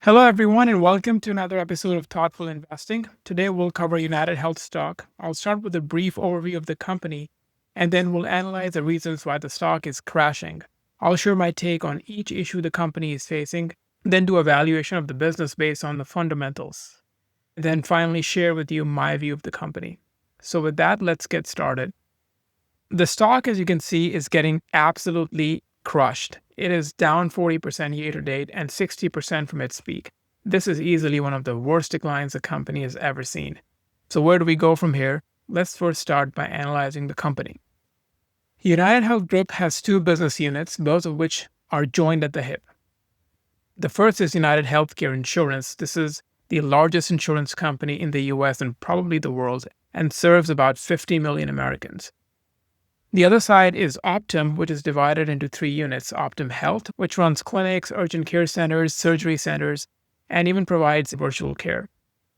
Hello, everyone, and welcome to another episode of Thoughtful Investing. Today, we'll cover UnitedHealth stock. I'll start with a brief overview of the company, and then we'll analyze the reasons why the stock is crashing. I'll share my take on each issue the company is facing, then do a valuation of the business based on the fundamentals, and then finally share with you my view of the company. So, with that, let's get started. The stock, as you can see, is getting absolutely crushed. It is down 40% year to date and 60% from its peak. This is easily one of the worst declines the company has ever seen. So, where do we go from here? Let's first start by analyzing the company. UnitedHealth Group has two business units, both of which are joined at the hip. The first is United Healthcare Insurance. This is the largest insurance company in the US and probably the world, and serves about 50 million Americans. The other side is Optum, which is divided into three units. Optum Health, which runs clinics, urgent care centers, surgery centers, and even provides virtual care.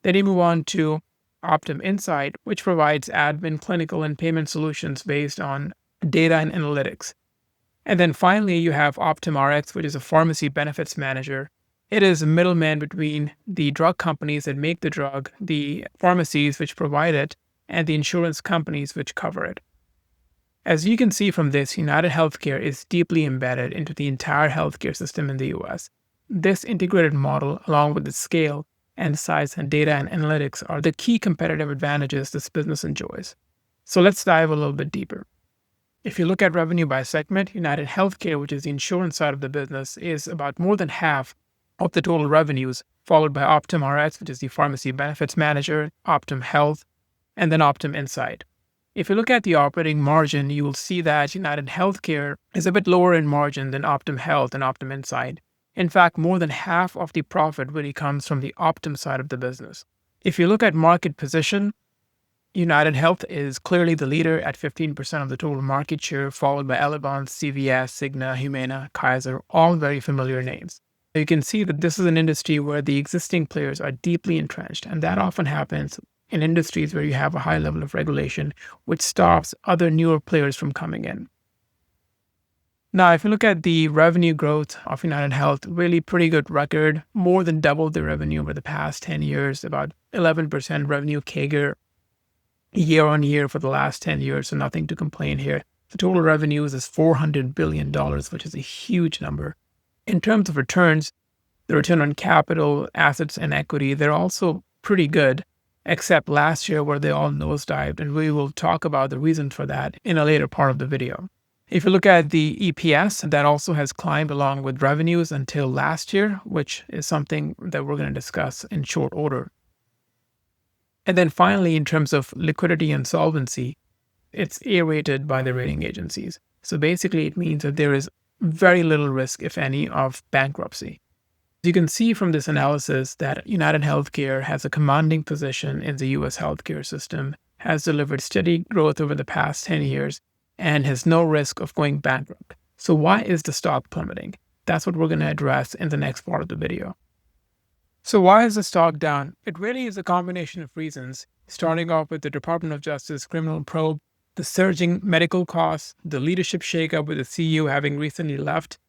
Then you move on to Optum Insight, which provides admin, clinical, and payment solutions based on data and analytics. And then finally, you have Optum Rx, which is a pharmacy benefits manager. It is a middleman between the drug companies that make the drug, the pharmacies which provide it, and the insurance companies which cover it. As you can see from this, United Healthcare is deeply embedded into the entire healthcare system in the US. This integrated model, along with its scale and size and data and analytics, are the key competitive advantages this business enjoys. So let's dive a little bit deeper. If you look at revenue by segment, United Healthcare, which is the insurance side of the business, is about more than half of the total revenues, followed by Optum Rx, which is the pharmacy benefits manager, Optum Health, and then Optum Insight. If you look at the operating margin, you will see that United Healthcare is a bit lower in margin than Optum Health and Optum Insight. In fact, more than half of the profit really comes from the Optum side of the business. If you look at market position, United Health is clearly the leader at 15% of the total market share, followed by Elevance, CVS, Cigna, Humana, Kaiser, all very familiar names. You can see that this is an industry where the existing players are deeply entrenched, and that often happens in industries where you have a high level of regulation, which stops other newer players from coming in. Now, if you look at the revenue growth of United Health, really pretty good record, more than doubled the revenue over the past 10 years, about 11% revenue CAGR year on year for the last 10 years, so nothing to complain here. The total revenues is $400 billion, which is a huge number. In terms of returns, the return on capital, assets, and equity, they're also pretty good, except last year where they all nosedived, and we will talk about the reason for that in a later part of the video. If you look at the EPS, that also has climbed along with revenues until last year, which is something that we're going to discuss in short order. And then finally, in terms of liquidity and solvency, it's A-rated by the rating agencies. So basically, it means that there is very little risk, if any, of bankruptcy. You can see from this analysis that United Healthcare has a commanding position in the US healthcare system, has delivered steady growth over the past 10 years, and has no risk of going bankrupt. So why is the stock plummeting? That's what we're going to address in the next part of the video. So why is the stock down? It really is a combination of reasons, starting off with the Department of Justice criminal probe, the surging medical costs, the leadership shakeup with the CEO having recently left,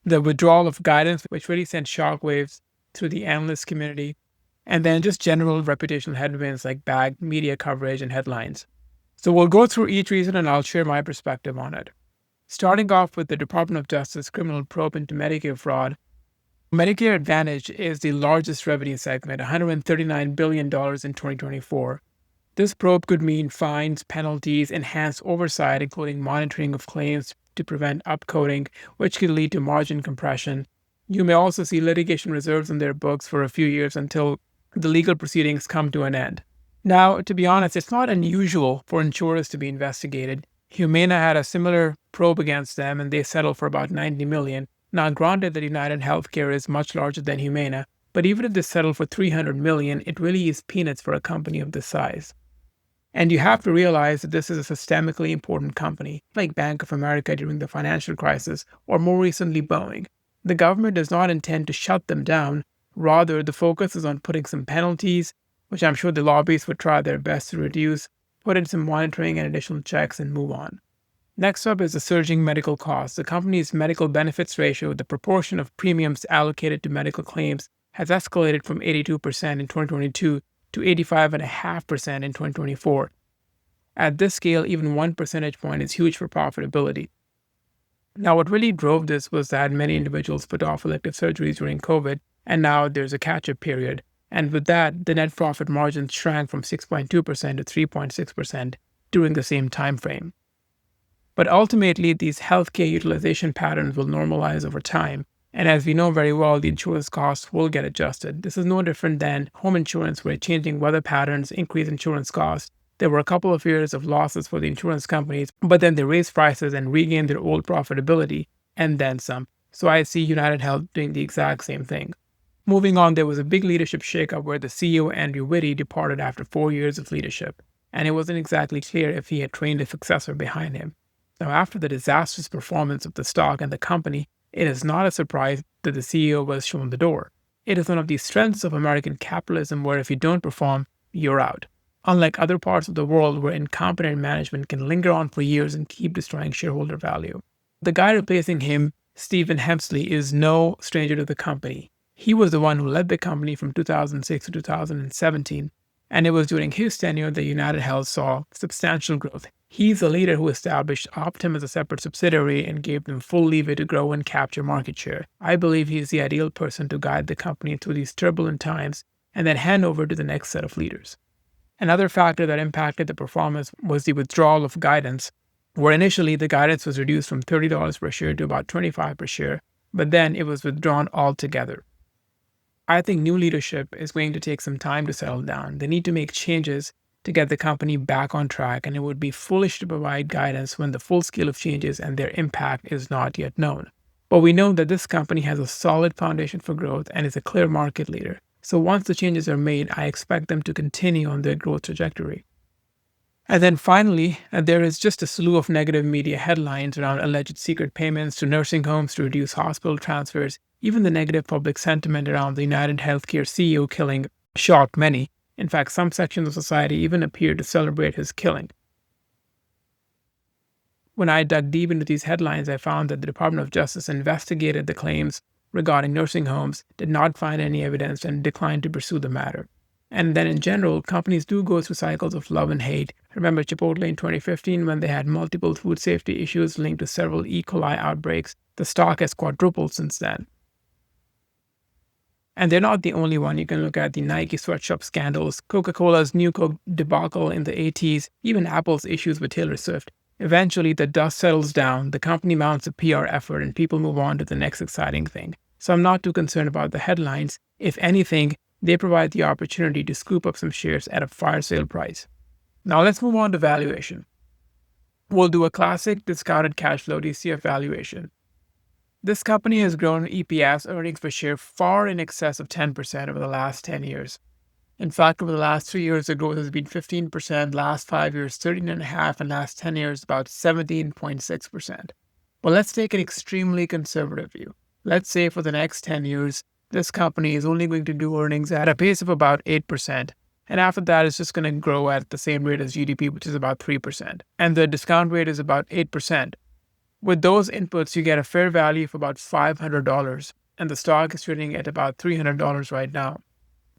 the withdrawal of guidance, which really sent shockwaves through the analyst community, and then just general reputational headwinds like bad media coverage and headlines. So we'll go through each reason and I'll share my perspective on it. Starting off with the Department of Justice criminal probe into Medicare fraud, Medicare Advantage is the largest revenue segment, $139 billion in 2024. This probe could mean fines, penalties, enhanced oversight, including monitoring of claims to prevent upcoding, which could lead to margin compression. You may also see litigation reserves in their books for a few years until the legal proceedings come to an end. Now, to be honest, it's not unusual for insurers to be investigated. Humana had a similar probe against them, and they settled for about $90 million. Now, granted that United Healthcare is much larger than Humana, but even if they settle for $300 million, it really is peanuts for a company of this size. And you have to realize that this is a systemically important company, like Bank of America during the financial crisis, or more recently Boeing. The government does not intend to shut them down. Rather, the focus is on putting some penalties, which I'm sure the lobbyists would try their best to reduce, put in some monitoring and additional checks, and move on. Next up is the surging medical costs. The company's medical benefits ratio, the proportion of premiums allocated to medical claims, has escalated from 82% in 2022 to 85.5% in 2024. At this scale, even 1 percentage point is huge for profitability. Now, what really drove this was that many individuals put off elective surgeries during COVID, and now there's a catch-up period. And with that, the net profit margin shrank from 6.2% to 3.6% during the same time frame. But ultimately, these healthcare utilization patterns will normalize over time. And as we know very well, the insurance costs will get adjusted. This is no different than home insurance, where changing weather patterns increase insurance costs. There were a couple of years of losses for the insurance companies, but then they raised prices and regained their old profitability, and then some. So I see UnitedHealth doing the exact same thing. Moving on, there was a big leadership shakeup where the CEO, Andrew Whitty, departed after 4 years of leadership, and it wasn't exactly clear if he had trained a successor behind him. Now, after the disastrous performance of the stock and the company, it is not a surprise that the CEO was shown the door. It is one of the strengths of American capitalism where if you don't perform, you're out. Unlike other parts of the world where incompetent management can linger on for years and keep destroying shareholder value. The guy replacing him, Stephen Hemsley, is no stranger to the company. He was the one who led the company from 2006 to 2017, and it was during his tenure that UnitedHealth saw substantial growth. He's the leader who established Optum as a separate subsidiary and gave them full leeway to grow and capture market share. I believe he's the ideal person to guide the company through these turbulent times and then hand over to the next set of leaders. Another factor that impacted the performance was the withdrawal of guidance, where initially the guidance was reduced from $30 per share to about $25 per share, but then it was withdrawn altogether. I think new leadership is going to take some time to settle down. They need to make changes to get the company back on track, and it would be foolish to provide guidance when the full scale of changes and their impact is not yet known. But we know that this company has a solid foundation for growth and is a clear market leader. So once the changes are made, I expect them to continue on their growth trajectory. And then finally, there is just a slew of negative media headlines around alleged secret payments to nursing homes to reduce hospital transfers. Even the negative public sentiment around the UnitedHealthcare CEO killing shocked many. In fact, some sections of society even appeared to celebrate his killing. When I dug deep into these headlines, I found that the Department of Justice investigated the claims regarding nursing homes, did not find any evidence, and declined to pursue the matter. And then in general, companies do go through cycles of love and hate. Remember Chipotle in 2015 when they had multiple food safety issues linked to several E. coli outbreaks. The stock has quadrupled since then. And they're not the only one. You can look at the Nike sweatshop scandals, Coca-Cola's New Coke debacle in the 80s, even Apple's issues with Taylor Swift. Eventually, the dust settles down, the company mounts a PR effort, and people move on to the next exciting thing. So I'm not too concerned about the headlines. If anything, they provide the opportunity to scoop up some shares at a fire sale price. Now let's move on to valuation. We'll do a classic discounted cash flow DCF valuation. This company has grown EPS, earnings per share, far in excess of 10% over the last 10 years. In fact, over the last 3 years, the growth has been 15%, last 5 years, 13.5%, and last 10 years, about 17.6%. But let's take an extremely conservative view. Let's say for the next 10 years, this company is only going to do earnings at a pace of about 8%. And after that, it's just going to grow at the same rate as GDP, which is about 3%. And the discount rate is about 8%. With those inputs, you get a fair value of about $500. And the stock is trading at about $300 right now.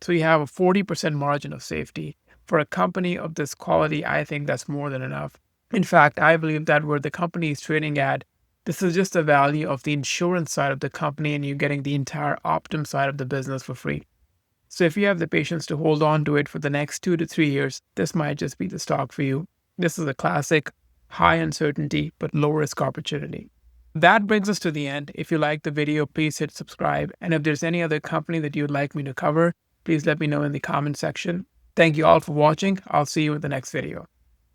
So you have a 40% margin of safety. For a company of this quality, I think that's more than enough. In fact, I believe that where the company is trading at, this is just the value of the insurance side of the company, and you're getting the entire Optum side of the business for free. So if you have the patience to hold on to it for the next 2 to 3 years, this might just be the stock for you. This is a classic high uncertainty but low risk opportunity. That brings us to the end. If you like the video, please hit subscribe. And if there's any other company that you'd like me to cover, please let me know in the comment section. Thank you all for watching. I'll see you in the next video.